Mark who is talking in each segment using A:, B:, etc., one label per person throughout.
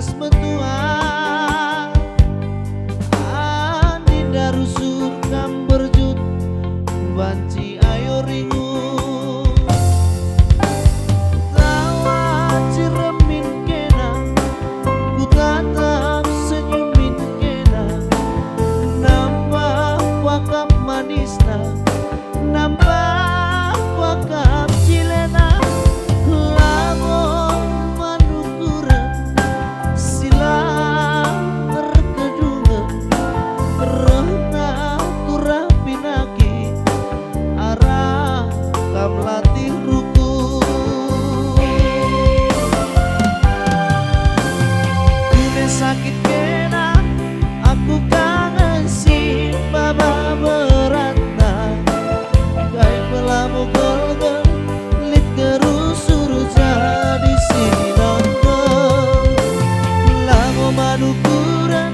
A: bedas metua Aninda rusur kam berjut banci ayo ringu tawa ciremin kena ku tatap senyumin kena nambah wakap manisna nambah wakap cilena lamun manukuran sila terkedungan rehna turah pinaki arah kam latih ruku kune sakit kena aku kangen si baba berantah kai pelamu golgel lit terusur jadi sinangkel lamu manukuran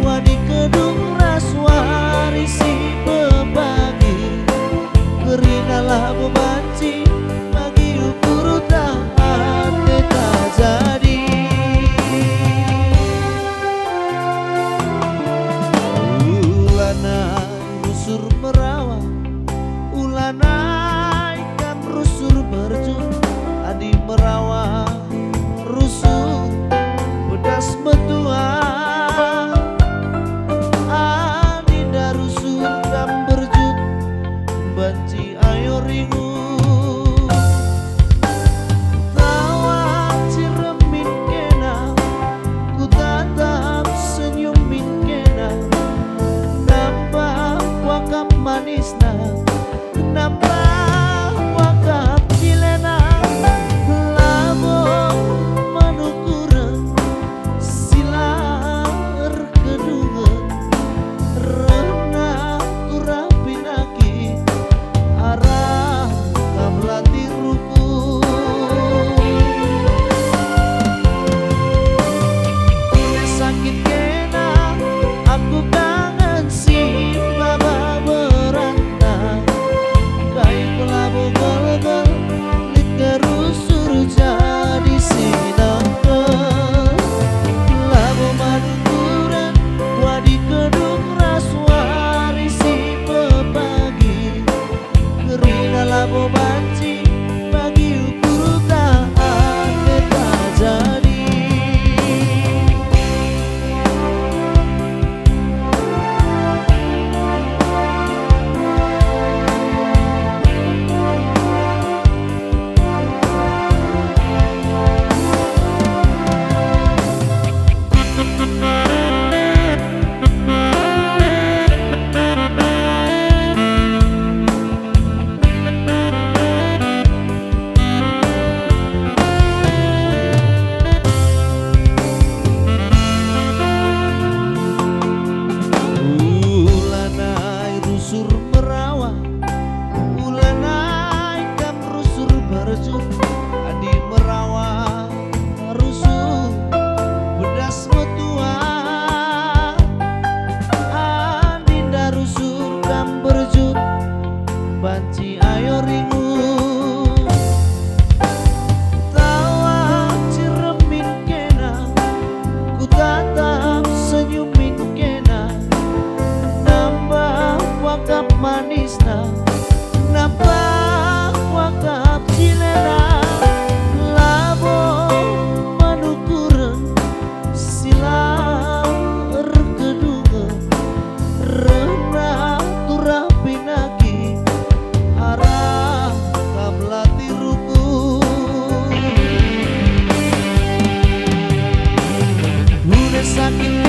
A: wadi kedung raswari si bebagi kerina lamu banci bagi ukur tahan kita jadi ulana rusur merawat ulana ikan rusur berjun adi merawat rusur bedas metua Aninda rusur kam berjut banci ayo ringu tawa ciremin kena ku tatap senyumin kena nambah wakap manisna nambah wakap cilena lamun manukuran sila kedungan rehna turah pinaki arah kam latih ruku kune sakit kena aku kangen si baba berantah kai pelamu golgel lit terusur jadi sinangkel lamu manukuran wadi kedung raswari si bebagi kerina lamu banci bagi ukur tahan kita jadi ulanai rusur merawat ulanai kam rusur berjut adi merawat rusur bedas metua Aninda rusur kam berjut banci ayo ringu tawa ciremin kena ku tatap senyumin kena nambah wakap manisna nambah wakap cilena lamun manukuran sila kedungan rehna turah pinaki arah kam latih ruku kune sakit